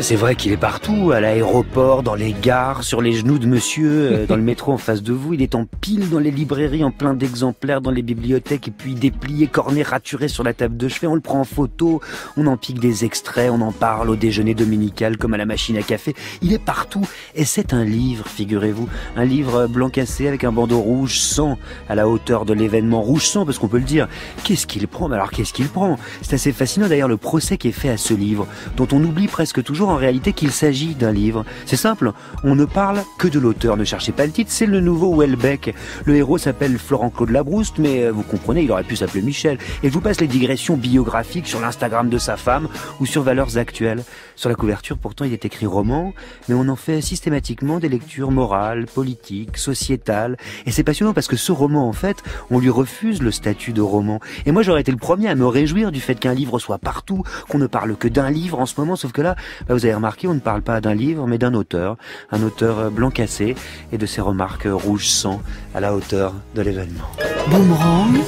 C'est vrai qu'il est partout, à l'aéroport, dans les gares, sur les genoux de monsieur, dans le métro en face de vous. Il est en pile dans les librairies, en plein d'exemplaires dans les bibliothèques, et puis déplié, corné, raturé sur la table de chevet. On le prend en photo, on en pique des extraits, on en parle au déjeuner dominical comme à la machine à café. Il est partout, et c'est un livre, figurez-vous. Un livre blanc cassé avec un bandeau rouge sang à la hauteur de l'événement. Rouge sang, parce qu'on peut le dire. Qu'est-ce qu'il prend? Alors qu'est-ce qu'il prend? C'est assez fascinant d'ailleurs le procès qui est fait à ce livre, dont on oublie presque toujours en réalité qu'il s'agit d'un livre. C'est simple, on ne parle que de l'auteur, ne cherchez pas le titre, c'est le nouveau Houellebecq. Le héros s'appelle Florent-Claude Labrouste, mais vous comprenez, il aurait pu s'appeler Michel. Et je vous passe les digressions biographiques sur l'Instagram de sa femme ou sur Valeurs Actuelles. Sur la couverture, pourtant, il est écrit roman, mais on en fait systématiquement des lectures morales, politiques, sociétales. Et c'est passionnant parce que ce roman, en fait, on lui refuse le statut de roman. Et moi, j'aurais été le premier à me réjouir du fait qu'un livre soit partout, qu'on ne parle que d'un livre en ce moment, sauf que là, vous avez remarqué, on ne parle pas d'un livre, mais d'un auteur. Un auteur blanc cassé et de ses remarques rouge sang à la hauteur de l'événement. Boomerang,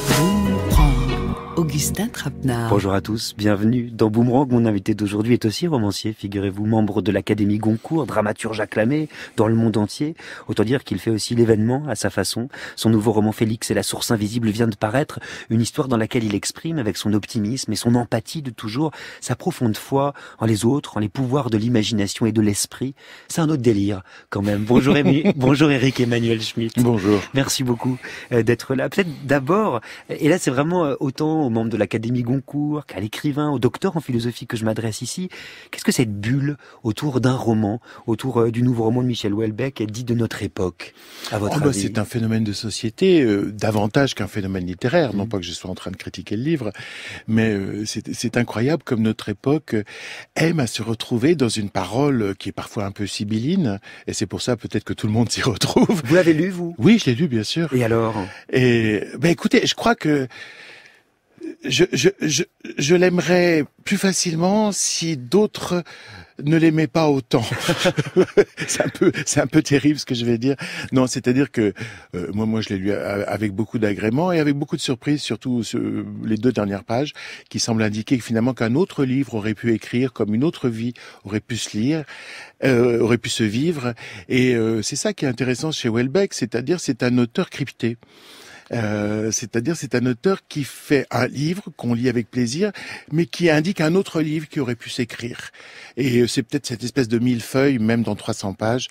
Augustin Trapenard. Bonjour à tous, bienvenue dans Boomerang. Mon invité d'aujourd'hui est aussi romancier, figurez-vous, membre de l'Académie Goncourt, dramaturge acclamé dans le monde entier. Autant dire qu'il fait aussi l'événement à sa façon. Son nouveau roman Félix et la source invisible vient de paraître, une histoire dans laquelle il exprime avec son optimisme et son empathie de toujours sa profonde foi en les autres, en les pouvoirs de l'imagination et de l'esprit. C'est un autre délire quand même. Bonjour bonjour Éric Emmanuel Schmitt. Bonjour. Merci beaucoup d'être là. Peut-être d'abord, et là c'est vraiment autant aux membres de l'Académie Goncourt qu'à l'écrivain, au docteur en philosophie que je m'adresse ici. Qu'est-ce que cette bulle autour d'un roman, autour du nouveau roman de Michel Houellebecq, dit de notre époque, à votre avis? C'est un phénomène de société, davantage qu'un phénomène littéraire. Non pas que je sois en train de critiquer le livre, mais c'est incroyable comme notre époque aime à se retrouver dans une parole qui est parfois un peu sibylline, et c'est pour ça peut-être que tout le monde s'y retrouve. Vous l'avez lu, vous? Oui, je l'ai lu, bien sûr. Et alors? Et écoutez, je crois que je l'aimerais plus facilement si d'autres ne l'aimaient pas autant. c'est un peu terrible ce que je vais dire. Non, c'est-à-dire que moi je l'ai lu avec beaucoup d'agrément et avec beaucoup de surprises, surtout les 2 dernières pages, qui semblent indiquer que finalement qu'un autre livre aurait pu écrire, comme une autre vie aurait pu se lire, aurait pu se vivre. Et c'est ça qui est intéressant chez Houellebecq, c'est-à-dire c'est un auteur crypté. C'est-à-dire c'est un auteur qui fait un livre qu'on lit avec plaisir, mais qui indique un autre livre qui aurait pu s'écrire. Et c'est peut-être cette espèce de millefeuille, même dans 300 pages,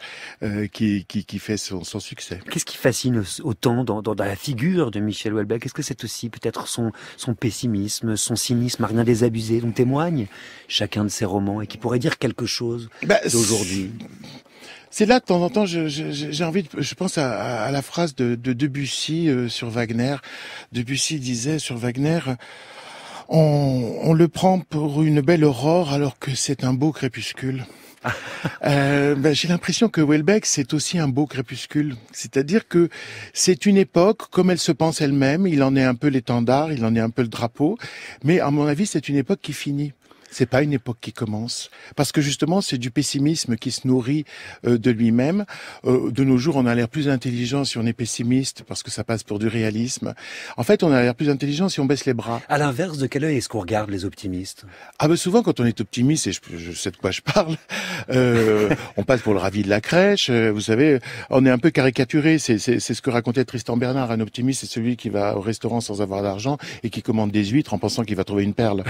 qui fait son succès. Qu'est-ce qui fascine autant dans la figure de Michel Houellebecq? Est-ce que c'est aussi peut-être son pessimisme, son cynisme à rien désabusé, dont témoigne chacun de ses romans et qui pourrait dire quelque chose d'aujourd'hui? C'est là, de temps en temps, j'ai envie je pense à la phrase de Debussy sur Wagner. Debussy disait sur Wagner, on le prend pour une belle aurore alors que c'est un beau crépuscule. J'ai l'impression que Houellebecq, c'est aussi un beau crépuscule. C'est-à-dire que c'est une époque, comme elle se pense elle-même, il en est un peu l'étendard, il en est un peu le drapeau, mais à mon avis, c'est une époque qui finit. C'est pas une époque qui commence, parce que justement c'est du pessimisme qui se nourrit de lui-même. De nos jours, on a l'air plus intelligent si on est pessimiste, parce que ça passe pour du réalisme. En fait, on a l'air plus intelligent si on baisse les bras. À l'inverse, de quel œil est-ce qu'on regarde les optimistes? Souvent quand on est optimiste, et je sais de quoi je parle, on passe pour le ravi de la crèche. Vous savez, on est un peu caricaturé. C'est ce que racontait Tristan Bernard. Un optimiste, c'est celui qui va au restaurant sans avoir d'argent et qui commande des huîtres en pensant qu'il va trouver une perle.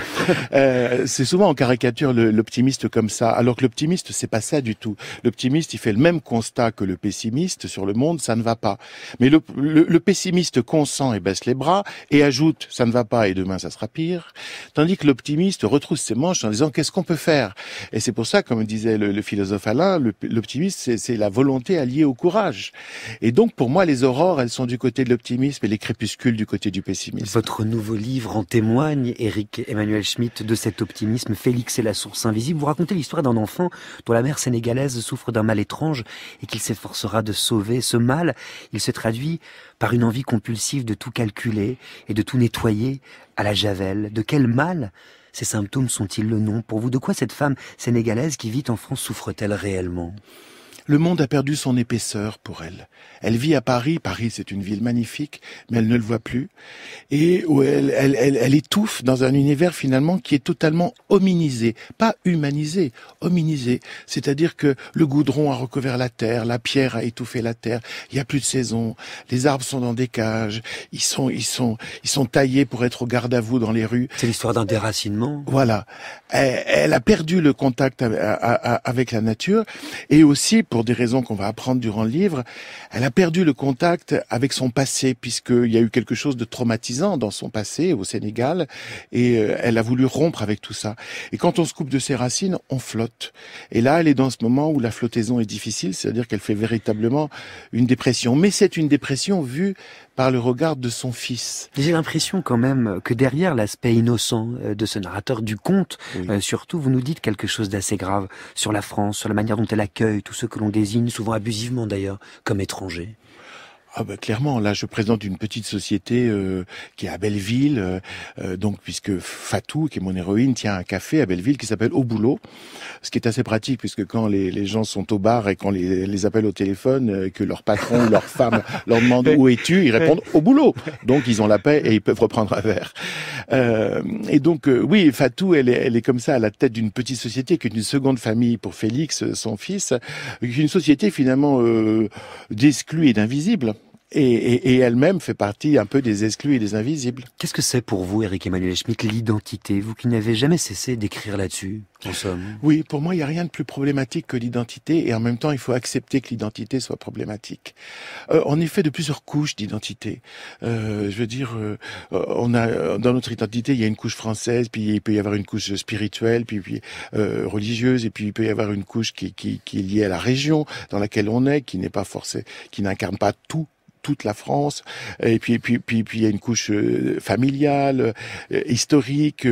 C'est souvent on caricature l'optimiste comme ça, alors que l'optimiste c'est pas ça du tout. L'optimiste il fait le même constat que le pessimiste sur le monde, ça ne va pas. Mais le pessimiste consent et baisse les bras et ajoute ça ne va pas et demain ça sera pire, tandis que l'optimiste retrousse ses manches en disant qu'est-ce qu'on peut faire. Et c'est pour ça, comme disait le philosophe Alain, l'optimiste c'est la volonté alliée au courage. Et donc pour moi les aurores elles sont du côté de l'optimisme et les crépuscules du côté du pessimisme. Votre nouveau livre en témoigne, Éric Emmanuel Schmitt, de cet optimisme. Félix et la source invisible. Vous racontez l'histoire d'un enfant dont la mère sénégalaise souffre d'un mal étrange et qu'il s'efforcera de sauver. Ce mal, il se traduit par une envie compulsive de tout calculer et de tout nettoyer à la javel. De quel mal ces symptômes sont-ils le nom pour vous? De quoi cette femme sénégalaise qui vit en France souffre-t-elle réellement? Le monde a perdu son épaisseur pour elle. Elle vit à Paris. Paris, c'est une ville magnifique, mais elle ne le voit plus. Et où elle étouffe dans un univers finalement qui est totalement hominisé. Pas humanisé, hominisé. C'est-à-dire que le goudron a recouvert la terre, la pierre a étouffé la terre, il n'y a plus de saison, les arbres sont dans des cages, ils sont taillés pour être au garde-à-vous dans les rues. C'est l'histoire d'un déracinement. Voilà. Elle a perdu le contact avec la nature, et aussi, pour des raisons qu'on va apprendre durant le livre, elle a perdu le contact avec son passé, puisqu'il y a eu quelque chose de traumatisant dans son passé au Sénégal, et elle a voulu rompre avec tout ça. Et quand on se coupe de ses racines, on flotte. Et là, elle est dans ce moment où la flottaison est difficile, c'est-à-dire qu'elle fait véritablement une dépression. Mais c'est une dépression vue par le regard de son fils. J'ai l'impression quand même que derrière l'aspect innocent de ce narrateur du conte, oui. Surtout vous nous dites quelque chose d'assez grave sur la France, sur la manière dont elle accueille tous ceux que l'on désigne, souvent abusivement d'ailleurs, comme étrangers. Ah bah clairement, là je présente une petite société qui est à Belleville, donc puisque Fatou, qui est mon héroïne, tient un café à Belleville qui s'appelle Au Boulot, ce qui est assez pratique puisque quand les gens sont au bar et qu'on les appelle au téléphone, que leur patron ou leur femme leur demande où es-tu, ils répondent au boulot. Donc ils ont la paix et ils peuvent reprendre un verre. Et donc oui, Fatou, elle est comme ça à la tête d'une petite société qui est une seconde famille pour Félix, son fils, une société finalement d'exclus et d'invisibles. Et elle-même fait partie un peu des exclus et des invisibles. Qu'est-ce que c'est pour vous, Éric Emmanuel Schmitt, l'identité, vous qui n'avez jamais cessé d'écrire là-dessus, en somme? Oui, pour moi, il n'y a rien de plus problématique que l'identité, et en même temps, il faut accepter que l'identité soit problématique. On est fait de plusieurs couches d'identité. Je veux dire, on a dans notre identité, il y a une couche française, puis il peut y avoir une couche spirituelle, puis religieuse, et puis il peut y avoir une couche qui est liée à la région dans laquelle on est, qui n'est pas forcée, qui n'incarne pas toute la France, et puis il y a une couche familiale, historique,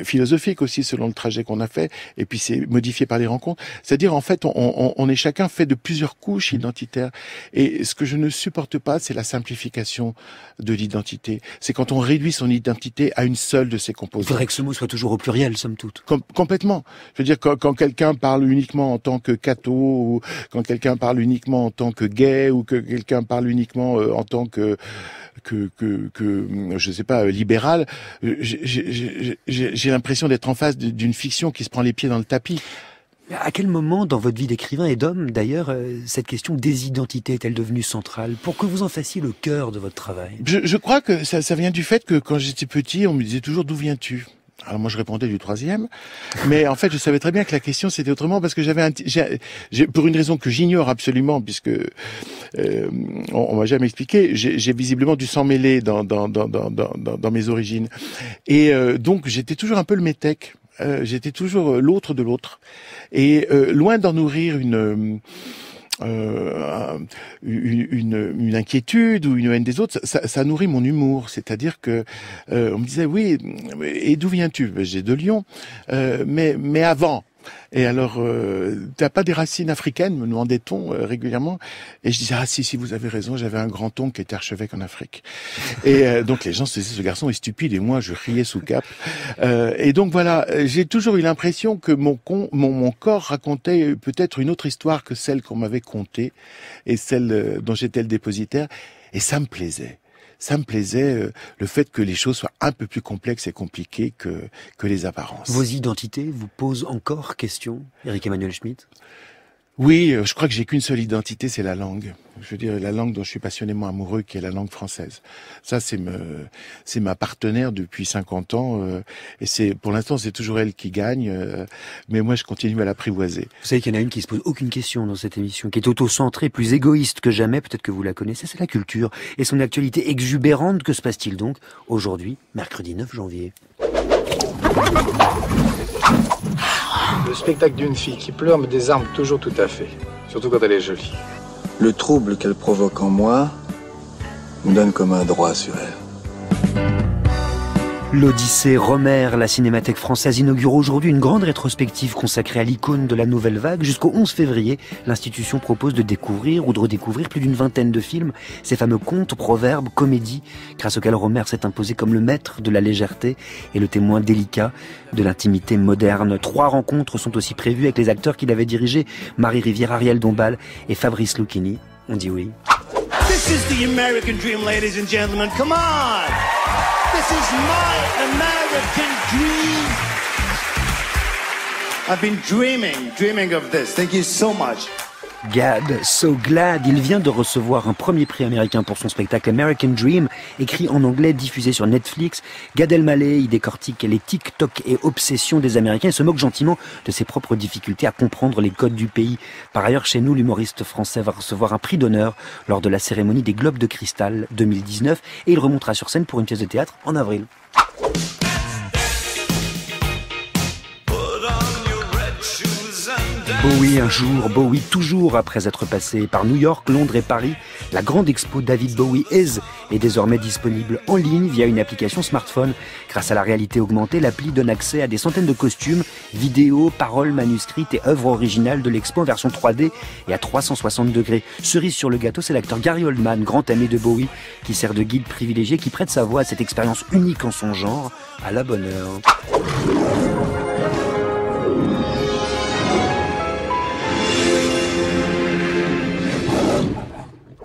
philosophique aussi selon le trajet qu'on a fait, et puis c'est modifié par les rencontres. C'est-à-dire en fait on est chacun fait de plusieurs couches identitaires, et ce que je ne supporte pas, c'est la simplification de l'identité. C'est quand on réduit son identité à une seule de ses composantes. Il faudrait que ce mot soit toujours au pluriel, somme toute. Complètement. Je veux dire, quand quelqu'un parle uniquement en tant que catho, ou quand quelqu'un parle uniquement en tant que gay, ou que quelqu'un parle uniquement en tant que je sais pas, libéral, j'ai l'impression d'être en face d'une fiction qui se prend les pieds dans le tapis. À quel moment dans votre vie d'écrivain et d'homme, d'ailleurs, cette question des identités est-elle devenue centrale pour que vous en fassiez le cœur de votre travail? Je crois que ça vient du fait que quand j'étais petit, on me disait toujours d'où viens-tu? Alors moi je répondais du troisième, mais en fait je savais très bien que la question c'était autrement, parce que pour une raison que j'ignore absolument, puisque on m'a jamais expliqué, j'ai visiblement du sang mêlé dans mes origines, et donc j'étais toujours un peu le métèque, j'étais toujours l'autre de l'autre, et loin d'en nourrir une inquiétude ou une haine des autres, ça nourrit mon humour. C'est-à-dire que on me disait oui, et d'où viens-tu? J'ai de Lyon, mais avant. Et alors, t'as pas des racines africaines, me demandait-on régulièrement. Et je disais, ah si, vous avez raison, j'avais un grand-oncle qui était archevêque en Afrique. Et donc les gens se disaient, ce garçon est stupide, et moi je riais sous cap. Et donc voilà, j'ai toujours eu l'impression que mon corps racontait peut-être une autre histoire que celle qu'on m'avait contée, et celle dont j'étais le dépositaire, et ça me plaisait. Ça me plaisait, le fait que les choses soient un peu plus complexes et compliquées que les apparences. Vos identités vous posent encore question, Éric Emmanuel Schmitt? Oui, je crois que j'ai qu'une seule identité, c'est la langue. Je veux dire, la langue dont je suis passionnément amoureux, qui est la langue française. Ça, c'est ma partenaire depuis 50 ans, et pour l'instant, c'est toujours elle qui gagne, mais moi, je continue à l'apprivoiser. Vous savez qu'il y en a une qui se pose aucune question dans cette émission, qui est auto-centrée, plus égoïste que jamais, peut-être que vous la connaissez, c'est la culture, et son actualité exubérante. Que se passe-t-il donc aujourd'hui, mercredi 9 janvier? Le spectacle d'une fille qui pleure me désarme toujours tout à fait, surtout quand elle est jolie. Le trouble qu'elle provoque en moi me donne comme un droit sur elle. L'Odyssée Rohmer, la Cinémathèque française inaugure aujourd'hui une grande rétrospective consacrée à l'icône de la nouvelle vague. Jusqu'au 11 février, l'institution propose de découvrir ou de redécouvrir plus d'une vingtaine de films, ces fameux contes, proverbes, comédies, grâce auxquels Rohmer s'est imposé comme le maître de la légèreté et le témoin délicat de l'intimité moderne. 3 rencontres sont aussi prévues avec les acteurs qu'il avait dirigés, Marie Rivière, Ariel Dombal et Fabrice Lucchini. On dit oui. This is the American dream, ladies and gentlemen. Come on! This is my American dream. I've been dreaming of this. Thank you so much. Gad, so glad, il vient de recevoir un premier prix américain pour son spectacle American Dream, écrit en anglais, diffusé sur Netflix. Gad Elmaleh y décortique les TikTok et obsessions des Américains et se moque gentiment de ses propres difficultés à comprendre les codes du pays. Par ailleurs, chez nous, l'humoriste français va recevoir un prix d'honneur lors de la cérémonie des Globes de Cristal 2019 et il remontera sur scène pour une pièce de théâtre en avril. Bowie un jour, Bowie toujours, après être passé par New York, Londres et Paris. La grande expo David Bowie est désormais disponible en ligne via une application smartphone. Grâce à la réalité augmentée, l'appli donne accès à des centaines de costumes, vidéos, paroles manuscrites et œuvres originales de l'expo en version 3D et à 360 degrés. Cerise sur le gâteau, c'est l'acteur Gary Oldman, grand ami de Bowie, qui sert de guide privilégié, qui prête sa voix à cette expérience unique en son genre, à la bonne heure.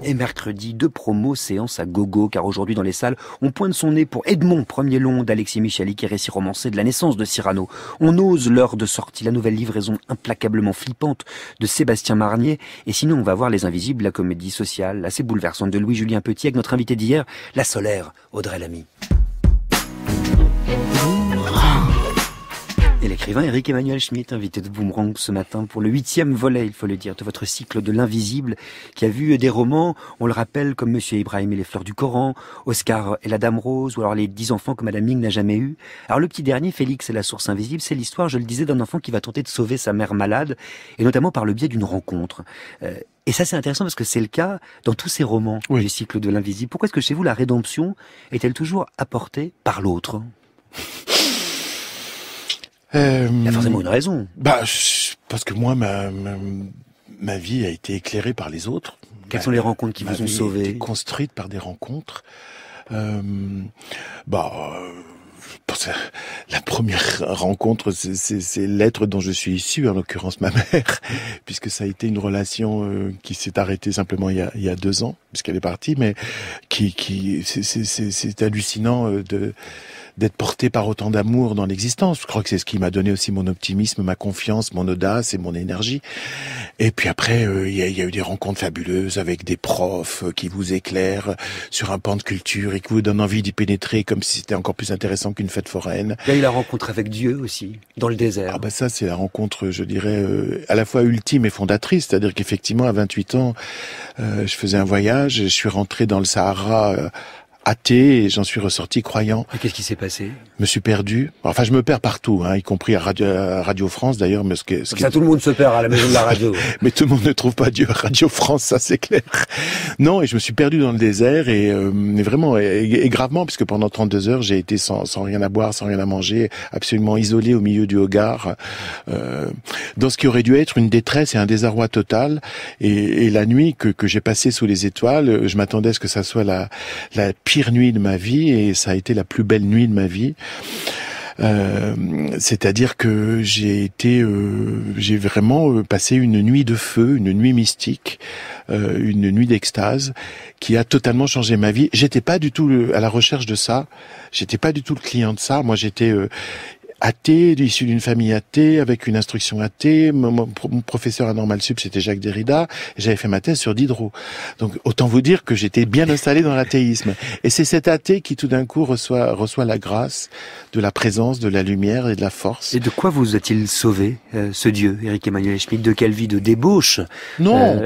Et mercredi, 2 promos, séance à gogo, car aujourd'hui dans les salles, on pointe son nez pour Edmond, premier long d'Alexis Michalik et récit romancé de la naissance de Cyrano. On ose l'heure de sortie, la nouvelle livraison implacablement flippante de Sébastien Marnier. Et sinon, on va voir Les Invisibles, la comédie sociale assez bouleversante de Louis-Julien Petit, avec notre invité d'hier, la solaire, Audrey Lamy. Et l'écrivain Éric-Emmanuel Schmitt, invité de Boomerang ce matin pour le 8e volet, il faut le dire, de votre cycle de l'invisible, qui a vu des romans, on le rappelle, comme Monsieur Ibrahim et les fleurs du Coran, Oscar et la Dame Rose, ou alors Les 10 enfants que Madame Ming n'a jamais eu. Alors le petit dernier, Félix et la source invisible, c'est l'histoire, je le disais, d'un enfant qui va tenter de sauver sa mère malade, et notamment par le biais d'une rencontre. Et ça, c'est intéressant parce que c'est le cas dans tous ces romans du cycle de l'invisible. Pourquoi est-ce que chez vous, la rédemption est-elle toujours apportée par l'autre ? Il y a forcément une raison. Parce que moi, ma vie a été éclairée par les autres. Quelles sont les rencontres qui vous ont sauvé ? Ma vie a été construite par des rencontres. La première rencontre, c'est l'être dont je suis issu, en l'occurrence ma mère, puisque ça a été une relation qui s'est arrêtée simplement il y a 2 ans, puisqu'elle est partie, mais c'est hallucinant d'être porté par autant d'amour dans l'existence. Je crois que c'est ce qui m'a donné aussi mon optimisme, ma confiance, mon audace et mon énergie. Et puis après, il y a eu des rencontres fabuleuses avec des profs qui vous éclairent sur un pan de culture et qui vous donnent envie d'y pénétrer comme si c'était encore plus intéressant qu'une fête foraine. Il y a eu la rencontre avec Dieu aussi, dans le désert. Ça, c'est la rencontre, je dirais, à la fois ultime et fondatrice. C'est-à-dire qu'effectivement, à 28 ans, je faisais un voyage, je suis rentré dans le Sahara athée et j'en suis ressorti croyant. Et qu'est-ce qui s'est passé ? Je me suis perdu. Enfin, je me perds partout, y compris à Radio France d'ailleurs. Mais tout le monde se perd à la maison de la radio. Mais tout le monde ne trouve pas Dieu à Radio France, ça c'est clair. Non, et je me suis perdu dans le désert et vraiment et gravement, puisque pendant 32 heures j'ai été sans rien à boire, sans rien à manger, absolument isolé au milieu du Hogar, dans ce qui aurait dû être une détresse et un désarroi total. Et la nuit que j'ai passée sous les étoiles, je m'attendais à ce que ça soit la pire nuit de ma vie et ça a été la plus belle nuit de ma vie. C'est-à-dire que j'ai vraiment passé une nuit de feu, une nuit mystique, une nuit d'extase qui a totalement changé ma vie. J'étais pas du tout à la recherche de ça. J'étais pas du tout le client de ça. Moi, j'étais athée, issu d'une famille athée, avec une instruction athée. Mon professeur à Normal Sup, c'était Jacques Derrida. Et j'avais fait ma thèse sur Diderot. Donc, autant vous dire que j'étais bien installé dans l'athéisme. Et c'est cet athée qui, tout d'un coup, reçoit la grâce de la présence, de la lumière et de la force. Et de quoi vous a-t-il sauvé, ce Dieu, Éric-Emmanuel Schmitt ? De quelle vie de débauche ? Non.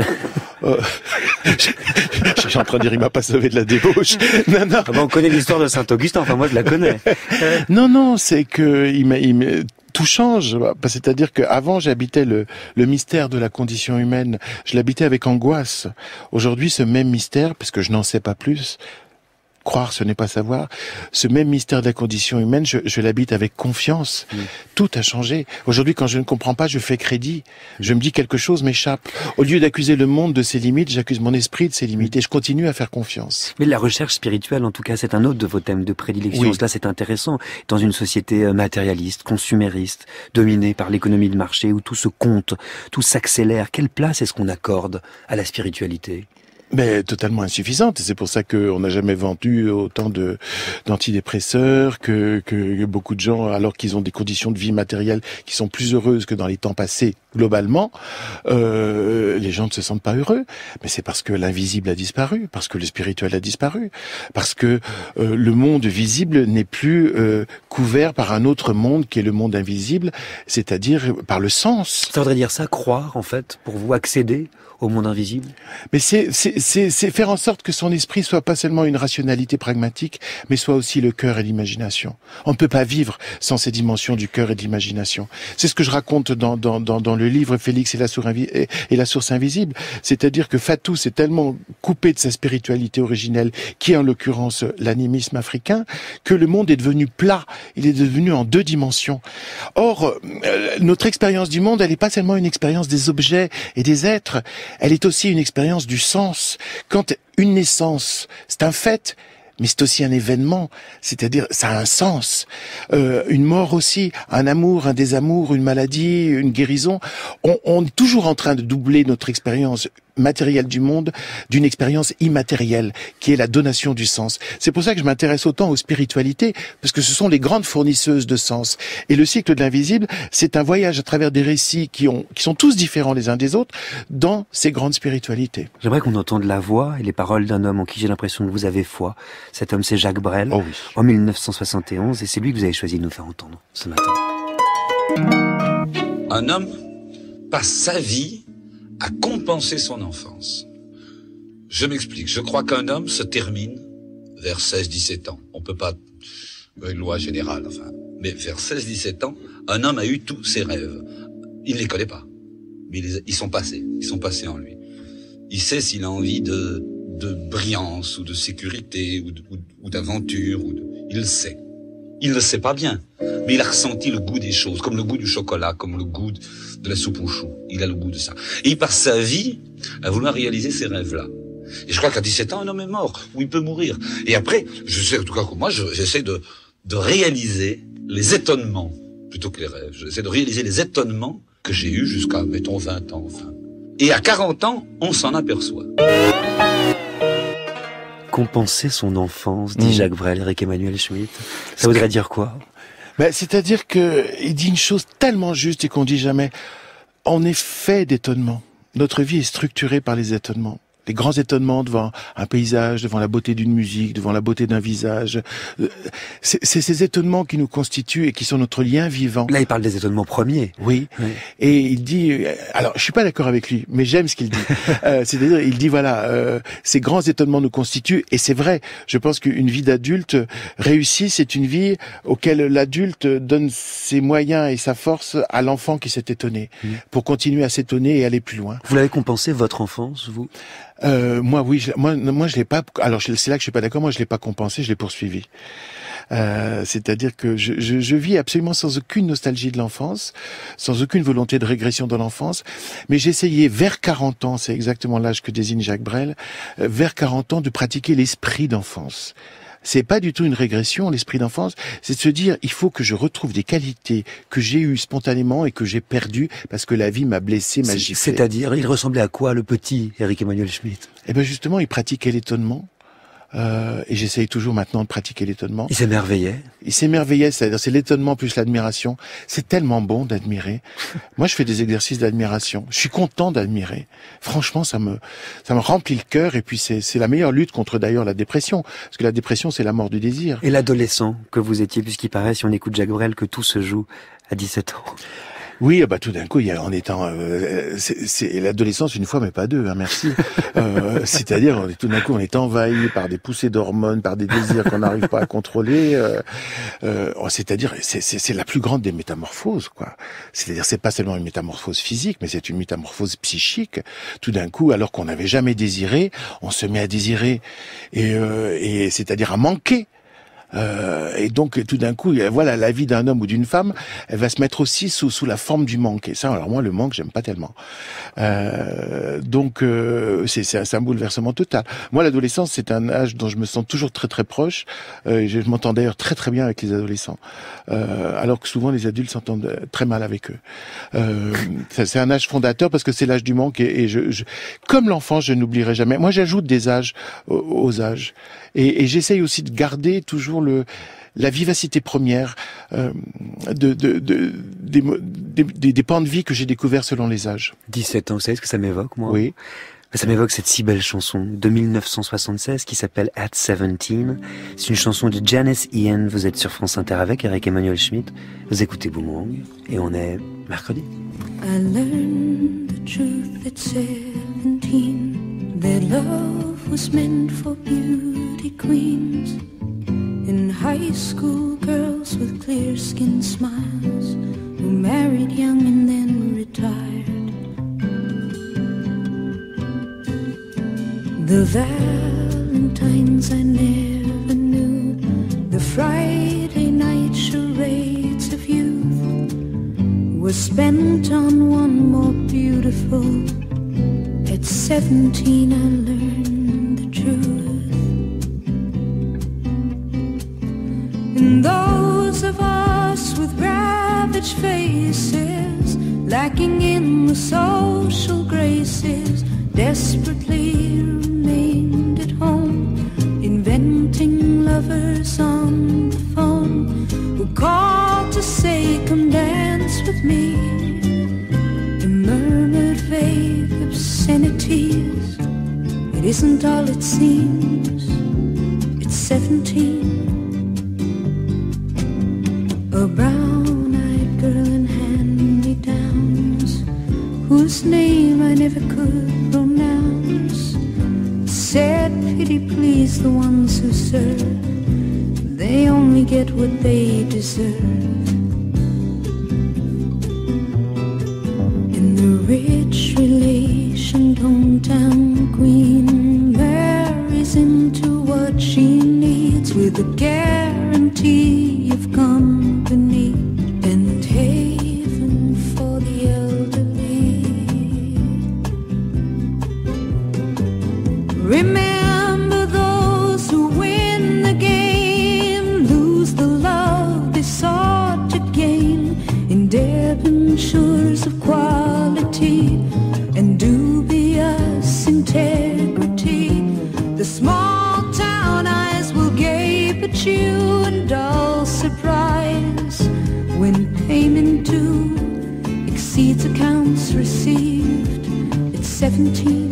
Je suis en train de dire, il m'a pas sauvé de la débauche. Non. On connaît l'histoire de Saint-Augustin. Enfin, moi, je la connais. Non, c'est que tout change. C'est-à-dire qu'avant, j'habitais le mystère de la condition humaine. Je l'habitais avec angoisse. Aujourd'hui, ce même mystère, parce que je n'en sais pas plus, croire, ce n'est pas savoir. Ce même mystère de la condition humaine, je l'habite avec confiance. Tout a changé. Aujourd'hui, quand je ne comprends pas, je fais crédit. Je me dis quelque chose m'échappe. Au lieu d'accuser le monde de ses limites, j'accuse mon esprit de ses limites et je continue à faire confiance. Mais la recherche spirituelle, en tout cas, c'est un autre de vos thèmes de prédilection. Oui. Cela, c'est intéressant. Dans une société matérialiste, consumériste, dominée par l'économie de marché, où tout se compte, tout s'accélère, quelle place est-ce qu'on accorde à la spiritualité ? Mais totalement insuffisante. Et c'est pour ça qu'on n'a jamais vendu autant d'antidépresseurs, que beaucoup de gens, alors qu'ils ont des conditions de vie matérielles qui sont plus heureuses que dans les temps passés, globalement, les gens ne se sentent pas heureux. Mais c'est parce que l'invisible a disparu, parce que le spirituel a disparu, parce que le monde visible n'est plus couvert par un autre monde qui est le monde invisible, c'est-à-dire par le sens. Ça voudrait dire ça, croire, en fait, pour vous accéder au monde invisible ? Mais c'est faire en sorte que son esprit soit pas seulement une rationalité pragmatique, mais soit aussi le cœur et l'imagination. On ne peut pas vivre sans ces dimensions du cœur et de l'imagination. C'est ce que je raconte dans le livre Félix et la source invisible. C'est-à-dire que Fatou s'est tellement coupé de sa spiritualité originelle, qui est en l'occurrence l'animisme africain, que le monde est devenu plat. Il est devenu en 2 dimensions. Or, notre expérience du monde, elle n'est pas seulement une expérience des objets et des êtres. Elle est aussi une expérience du sens. Quand une naissance, c'est un fait, mais c'est aussi un événement, c'est-à-dire ça a un sens. Une mort aussi, un amour, un désamour, une maladie, une guérison. On est toujours en train de doubler notre expérience matérielle du monde d'une expérience immatérielle, qui est la donation du sens. C'est pour ça que je m'intéresse autant aux spiritualités, parce que ce sont les grandes fournisseuses de sens. Et le cycle de l'invisible, c'est un voyage à travers des récits qui sont tous différents les uns des autres, dans ces grandes spiritualités. J'aimerais qu'on entende la voix et les paroles d'un homme en qui j'ai l'impression que vous avez foi. Cet homme, c'est Jacques Brel, Oh oui. en 1971, et c'est lui que vous avez choisi de nous faire entendre ce matin. Un homme passe sa vie à compenser son enfance. Je m'explique. Je crois qu'un homme se termine vers 16-17 ans. On peut pas, une loi générale, enfin. Mais vers 16-17 ans, un homme a eu tous ses rêves. Il ne les connaît pas. Mais ils sont passés. Ils sont passés en lui. Il sait s'il a envie de brillance, ou de sécurité, ou d'aventure, il le sait. Il ne le sait pas bien, mais il a ressenti le goût des choses, comme le goût du chocolat, comme le goût de la soupe aux choux. Il a le goût de ça. Et il passe sa vie à vouloir réaliser ces rêves-là. Et je crois qu'à 17 ans, un homme est mort, ou il peut mourir. Et après, je sais, en tout cas, que moi, j'essaie de réaliser les étonnements, plutôt que les rêves. J'essaie de réaliser les étonnements que j'ai eus jusqu'à, mettons, 20 ans, enfin. Et à 40 ans, on s'en aperçoit. Compenser son enfance, dit Jacques Brel, Éric Emmanuel Schmitt. Ça voudrait dire quoi ? C'est-à-dire que il dit une chose tellement juste et qu'on dit jamais. On est fait d'étonnements. Notre vie est structurée par les étonnements. Les grands étonnements devant un paysage, devant la beauté d'une musique, devant la beauté d'un visage. C'est ces étonnements qui nous constituent et qui sont notre lien vivant. Là, il parle des étonnements premiers. Oui. Et il dit, alors je suis pas d'accord avec lui, mais j'aime ce qu'il dit. C'est-à-dire, il dit voilà, ces grands étonnements nous constituent, et c'est vrai. Je pense qu'une vie d'adulte réussie, c'est une vie auquel l'adulte donne ses moyens et sa force à l'enfant qui s'est étonné, pour continuer à s'étonner et aller plus loin. Vous l'avez compensé, votre enfance, vous ? Moi, oui. Moi, je l'ai pas. Alors, c'est là que je suis pas d'accord. Moi, je l'ai pas compensé. Je l'ai poursuivi. C'est-à-dire que je vis absolument sans aucune nostalgie de l'enfance, sans aucune volonté de régression dans l'enfance, mais j'ai essayé vers 40 ans, c'est exactement l'âge que désigne Jacques Brel, vers 40 ans de pratiquer l'esprit d'enfance. C'est pas du tout une régression, l'esprit d'enfance, c'est de se dire, il faut que je retrouve des qualités que j'ai eues spontanément et que j'ai perdues parce que la vie m'a blessé, m'a giflé. C'est-à-dire, il ressemblait à quoi, le petit Éric Emmanuel Schmitt ? Eh ben justement, il pratiquait l'étonnement. Et j'essaye toujours maintenant de pratiquer l'étonnement. Il s'émerveillait. Il s'émerveillait, c'est l'étonnement plus l'admiration. C'est tellement bon d'admirer. Moi, je fais des exercices d'admiration. Je suis content d'admirer. Franchement, ça me remplit le cœur. Et puis, c'est la meilleure lutte contre d'ailleurs la dépression. Parce que la dépression, c'est la mort du désir. Et l'adolescent que vous étiez, puisqu'il paraît, si on écoute Jacques Brel, que tout se joue à 17 ans. Oui, bah tout d'un coup, en étant, c'est l'adolescence une fois, mais pas deux, hein, merci. C'est-à-dire, tout d'un coup, on est envahi par des poussées d'hormones, par des désirs qu'on n'arrive pas à contrôler. C'est-à-dire, c'est la plus grande des métamorphoses, quoi. C'est-à-dire, c'est pas seulement une métamorphose physique, mais c'est une métamorphose psychique. Tout d'un coup, alors qu'on n'avait jamais désiré, on se met à désirer, et c'est-à-dire à manquer. Et donc tout d'un coup, voilà, la vie d'un homme ou d'une femme, elle va se mettre aussi sous la forme du manque. Et ça, alors moi, le manque, j'aime pas tellement. Donc c'est un bouleversement total. Moi, l'adolescence, c'est un âge dont je me sens toujours très très proche. Je m'entends d'ailleurs très très bien avec les adolescents, alors que souvent les adultes s'entendent très mal avec eux. C'est un âge fondateur parce que c'est l'âge du manque. Et comme l'enfant, je n'oublierai jamais. Moi, j'ajoute des âges aux âges. Et j'essaye aussi de garder toujours la vivacité première des pans de vie que j'ai découverts selon les âges. 17 ans, vous savez ce que ça m'évoque, moi? Oui. Ça m'évoque cette si belle chanson de 1976 qui s'appelle At 17. C'est une chanson de Janice Ian. Vous êtes sur France Inter avec Eric Emmanuel Schmitt. Vous écoutez Boomerang et on est mercredi. I learned the truth at 17, that love was meant for beauty queens. In high school, girls with clear-skinned smiles who married young and then retired. The Valentines I never knew, the Friday night charades of youth, were spent on one more beautiful. At 17 I learned the truth. And those of us with ravaged faces, lacking in the social graces, desperately remained at home, inventing lovers on the phone, who called to say, come dance with me, and murmured vague obscenities. It isn't all it seems, it's 17. A brown-eyed girl in hand-me-downs, whose name I never could pronounce, said, pity please the ones who serve, they only get what they deserve. And the rich relation hometown queen marries into what she needs, with a guarantee of company and haven for the elderly. Remember those who win the game, lose the love they sought to gain, in debentures of quality and dubious integrity. The small town eyes will gape at you in dull surprise when payment due exceeds accounts received at 17.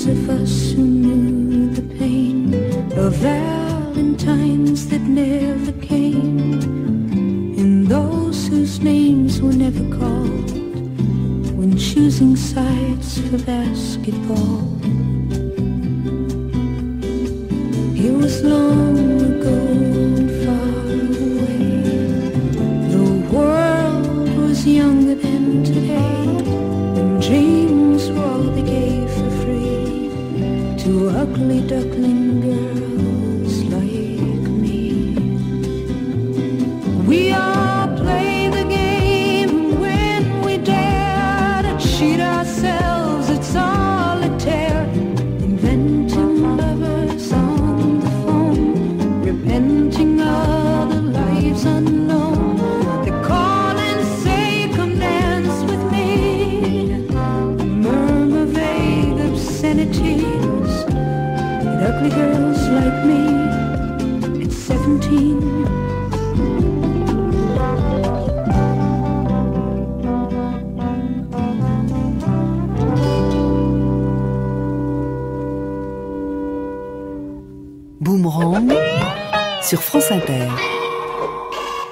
Of us who knew the pain of Valentines that never came, and those whose names were never called when choosing sides for basketball. It was long ago and far away. The world was younger than today, and dreams were all they gave for free to ugly duckling girls like me. We all play the game when we dare to cheat ourselves at solitaire, inventing lovers on the phone, repenting other lives unknown. They call and say, come dance with me, murmur vague obscenities. Ugly sur France Inter.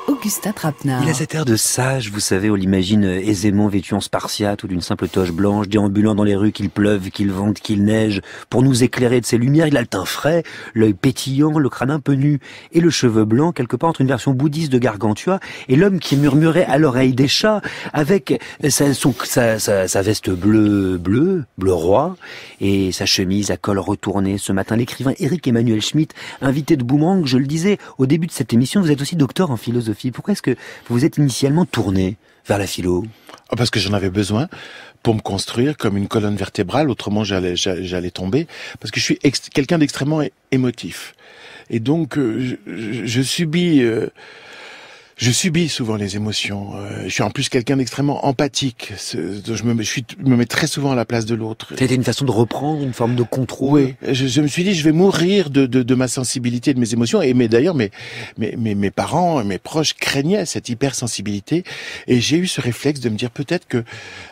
Augustin Trapenard. Il a cet air de sage, vous savez, on l'imagine aisément vêtu en spartiate ou d'une simple toche blanche, déambulant dans les rues qu'il pleuve, qu'il vente, qu'il neige, pour nous éclairer de ses lumières. Il a le teint frais, l'œil pétillant, le crâne un peu nu, et le cheveu blanc, quelque part entre une version bouddhiste de Gargantua, et l'homme qui murmurait à l'oreille des chats, avec sa veste bleu roi, et sa chemise à col retourné. Ce matin, l'écrivain Éric Emmanuel Schmitt, invité de Boomerang, je le disais, au début de cette émission, vous êtes aussi docteur en philosophie. Pourquoi est-ce que vous vous êtes initialement tourné vers la philo ? Parce que j'en avais besoin pour me construire comme une colonne vertébrale, autrement j'allais tomber, parce que je suis quelqu'un d'extrêmement émotif. Et donc je subis souvent les émotions. Je suis en plus quelqu'un d'extrêmement empathique. Je me mets très souvent à la place de l'autre. C'était une façon de reprendre, une forme de contrôle. Oui, je me suis dit, je vais mourir de ma sensibilité, de mes émotions. Et d'ailleurs, mes parents, mes proches craignaient cette hypersensibilité. Et j'ai eu ce réflexe de me dire peut-être que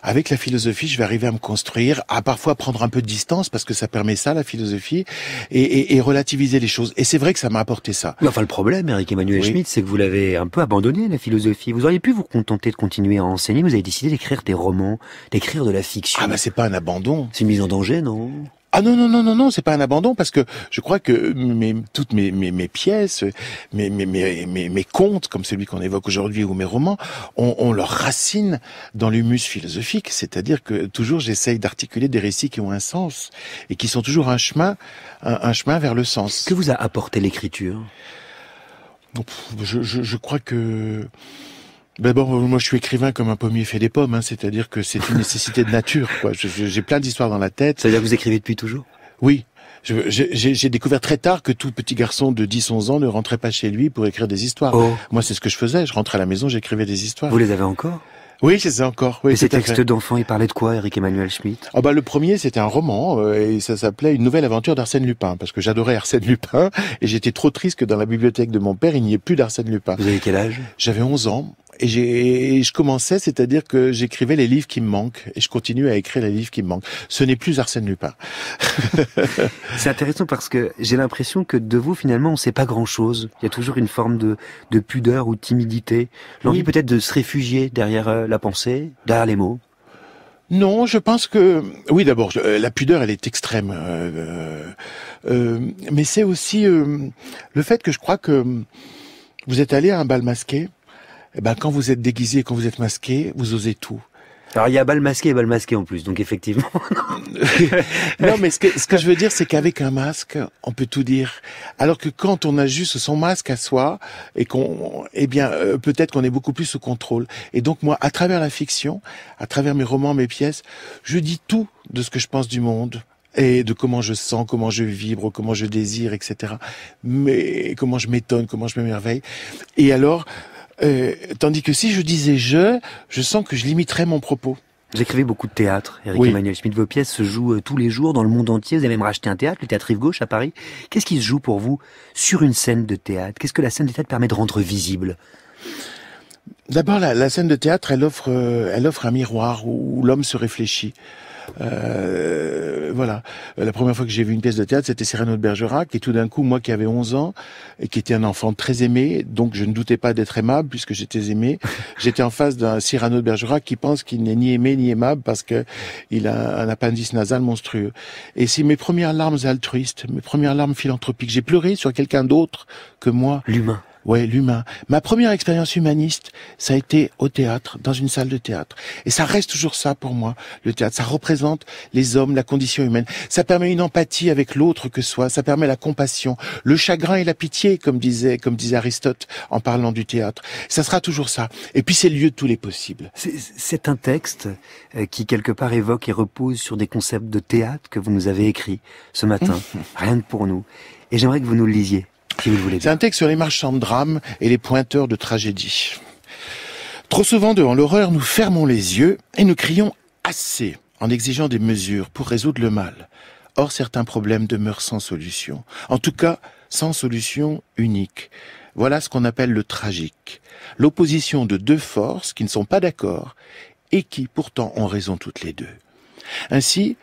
avec la philosophie, je vais arriver à me construire, à parfois prendre un peu de distance, parce que ça permet ça, la philosophie, et relativiser les choses. Et c'est vrai que ça m'a apporté ça. Mais enfin, le problème, Éric Emmanuel Schmitt, c'est que vous l'avez un peu abandonné, la philosophie. Vous auriez pu vous contenter de continuer à enseigner, vous avez décidé d'écrire des romans, d'écrire de la fiction. Ah bah c'est pas un abandon. C'est une mise en danger, non ? Ah non, c'est pas un abandon, parce que je crois que toutes mes pièces, mes contes, comme celui qu'on évoque aujourd'hui, ou mes romans, ont leur racine dans l'humus philosophique, c'est-à-dire que toujours j'essaye d'articuler des récits qui ont un sens, et qui sont toujours un chemin vers le sens. Que vous a apporté l'écriture ? Je crois que... D'abord, moi je suis écrivain comme un pommier fait des pommes, c'est-à-dire que c'est une nécessité de nature, quoi. J'ai plein d'histoires dans la tête. C'est-à-dire que vous écrivez depuis toujours ? Oui. J'ai découvert très tard que tout petit garçon de 10-11 ans ne rentrait pas chez lui pour écrire des histoires. Oh. Moi c'est ce que je faisais, je rentrais à la maison, j'écrivais des histoires. Vous les avez encore ? Oui, c'est ça encore. Oui, et ces textes d'enfants, ils parlaient de quoi, Éric Emmanuel Schmitt ? Le premier, c'était un roman, et ça s'appelait Une nouvelle aventure d'Arsène Lupin, parce que j'adorais Arsène Lupin, et j'étais trop triste que dans la bibliothèque de mon père, il n'y ait plus d'Arsène Lupin. Vous avez quel âge ? J'avais 11 ans. Et je commençais, c'est-à-dire que j'écrivais les livres qui me manquent, et je continue à écrire les livres qui me manquent. Ce n'est plus Arsène Lupin. C'est intéressant parce que j'ai l'impression que de vous, finalement, on ne sait pas grand-chose. Il y a toujours une forme de pudeur ou de timidité. L'envie peut-être de se réfugier derrière la pensée, derrière les mots. Non, je pense que... Oui, d'abord, la pudeur, elle est extrême. Mais c'est aussi le fait que je crois que vous êtes allé à un bal masqué. Quand vous êtes déguisé, quand vous êtes masqué, vous osez tout. Alors il y a bal masqué et bal masqué en plus, donc effectivement. Non, mais ce que je veux dire, c'est qu'avec un masque, on peut tout dire. Alors que quand on a juste son masque à soi, et peut-être qu'on est beaucoup plus sous contrôle. Et donc moi, à travers la fiction, à travers mes romans, mes pièces, je dis tout de ce que je pense du monde. Et de comment je sens, comment je vibre, comment je désire, etc. Mais comment je m'étonne, comment je m'émerveille. Et alors... tandis que si je disais je sens que je limiterais mon propos. Vous écrivez beaucoup de théâtre, Éric Emmanuel Schmitt. Vos pièces se jouent tous les jours dans le monde entier. Vous avez même racheté un théâtre, le Théâtre Rive Gauche à Paris. Qu'est-ce qui se joue pour vous sur une scène de théâtre ? Qu'est-ce que la scène de théâtre permet de rendre visible ? D'abord, la scène de théâtre, elle offre un miroir où l'homme se réfléchit. Voilà. La première fois que j'ai vu une pièce de théâtre, c'était Cyrano de Bergerac, et tout d'un coup, moi qui avais 11 ans, et qui était un enfant très aimé, donc je ne doutais pas d'être aimable, puisque j'étais aimé, j'étais en face d'un Cyrano de Bergerac qui pense qu'il n'est ni aimé ni aimable parce que il a un appendice nasal monstrueux. Et c'est mes premières larmes altruistes, mes premières larmes philanthropiques. J'ai pleuré sur quelqu'un d'autre que moi. L'humain. Ouais, l'humain. Ma première expérience humaniste, ça a été au théâtre, dans une salle de théâtre. Et ça reste toujours ça pour moi, le théâtre. Ça représente les hommes, la condition humaine. Ça permet une empathie avec l'autre que soi. Ça permet la compassion, le chagrin et la pitié, comme disait Aristote en parlant du théâtre. Ça sera toujours ça. Et puis c'est le lieu de tous les possibles. C'est un texte qui quelque part évoque et repose sur des concepts de théâtre que vous nous avez écrits ce matin. Rien que pour nous. Et j'aimerais que vous nous le lisiez. Si vous le voulez bien. C'est un texte sur les marchands de drames et les pointeurs de tragédie. Trop souvent, devant l'horreur, nous fermons les yeux et nous crions « assez » en exigeant des mesures pour résoudre le mal. Or, certains problèmes demeurent sans solution. En tout cas, sans solution unique. Voilà ce qu'on appelle le tragique. L'opposition de deux forces qui ne sont pas d'accord et qui, pourtant, ont raison toutes les deux. Ainsi,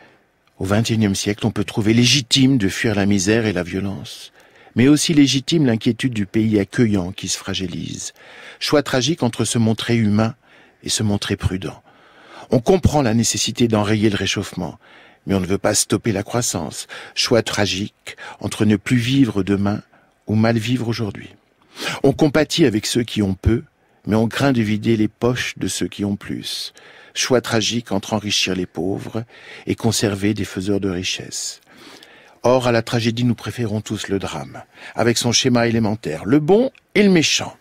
au XXIe siècle, on peut trouver légitime de fuir la misère et la violence. mais aussi légitime l'inquiétude du pays accueillant qui se fragilise. Choix tragique entre se montrer humain et se montrer prudent. On comprend la nécessité d'enrayer le réchauffement, mais on ne veut pas stopper la croissance. Choix tragique entre ne plus vivre demain ou mal vivre aujourd'hui. On compatit avec ceux qui ont peu, mais on craint de vider les poches de ceux qui ont plus. Choix tragique entre enrichir les pauvres et conserver des faiseurs de richesse. Or, à la tragédie, nous préférons tous le drame, avec son schéma élémentaire, le bon et le méchant.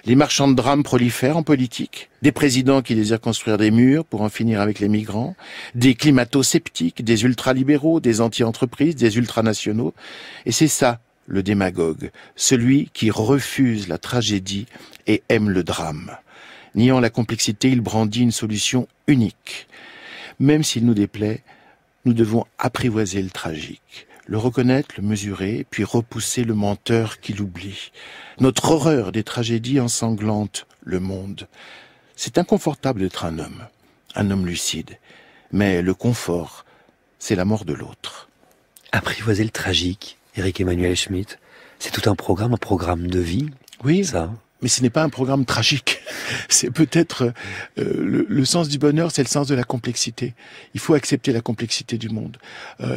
Les marchands de drames prolifèrent en politique, des présidents qui désirent construire des murs pour en finir avec les migrants, des climato-sceptiques, des ultralibéraux, des anti-entreprises, des ultranationaux. Et c'est ça, le démagogue, celui qui refuse la tragédie et aime le drame. Niant la complexité, il brandit une solution unique. Même s'il nous déplaît, nous devons apprivoiser le tragique, le reconnaître, le mesurer, puis repousser le menteur qui l'oublie. Notre horreur des tragédies ensanglante le monde. C'est inconfortable d'être un homme lucide. Mais le confort, c'est la mort de l'autre. Apprivoiser le tragique, Éric Emmanuel Schmitt, c'est tout un programme de vie. Oui, ça. Mais ce n'est pas un programme tragique. C'est peut-être le sens du bonheur, c'est le sens de la complexité. Il faut accepter la complexité du monde.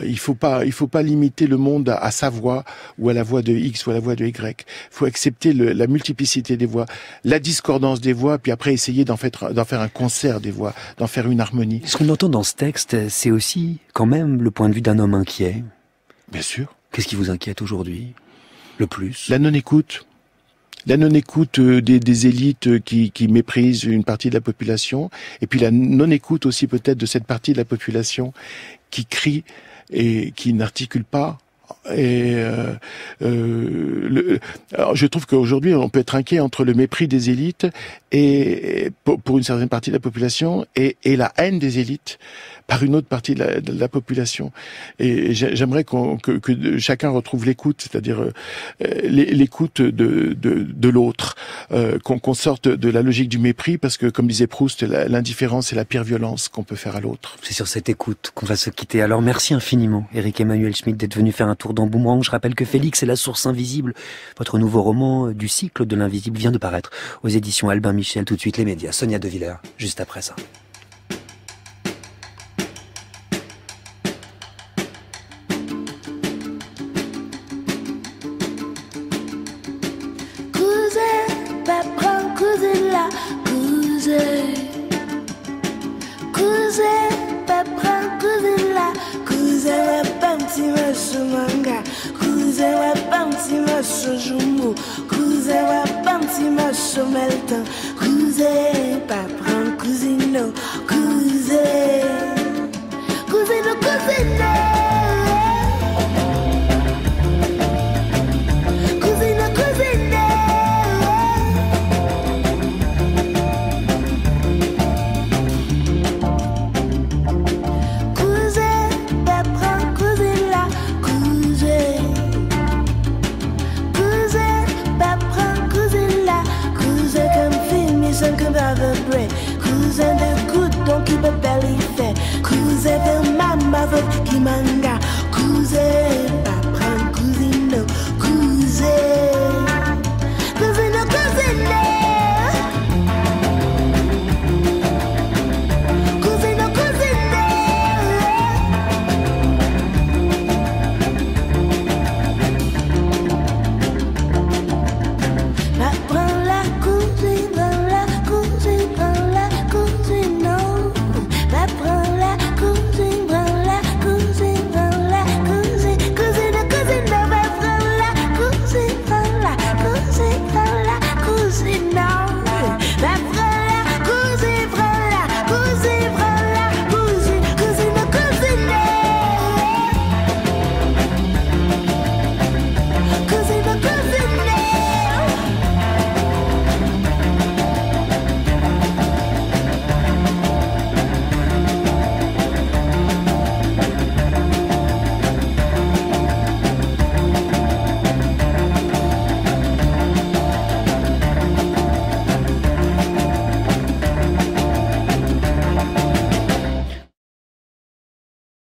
Il faut pas limiter le monde à sa voix ou à la voix de X ou à la voix de Y. Il faut accepter la multiplicité des voix, la discordance des voix, puis après essayer d'en faire un concert des voix, d'en faire une harmonie. Ce qu'on entend dans ce texte, c'est aussi quand même le point de vue d'un homme inquiet. Bien sûr. Qu'est-ce qui vous inquiète aujourd'hui le plus? La non-écoute. La non-écoute des élites qui méprisent une partie de la population, et puis la non-écoute aussi peut-être de cette partie de la population qui crie et qui n'articule pas. Et alors je trouve qu'aujourd'hui on peut être inquiet entre le mépris des élites et pour une certaine partie de la population et la haine des élites par une autre partie de la population. Et j'aimerais que chacun retrouve l'écoute, c'est-à-dire l'écoute de l'autre, qu'on sorte de la logique du mépris, parce que comme disait Proust, l'indifférence est la pire violence qu'on peut faire à l'autre. C'est sur cette écoute qu'on va se quitter. Alors merci infiniment, Éric Emmanuel Schmitt, d'être venu faire un tour dans Boomerang. Je rappelle que Félix est la source invisible. Votre nouveau roman du cycle de l'invisible vient de paraître aux éditions Albin Michel. Tout de suite les médias. Sonia De Villers, juste après ça.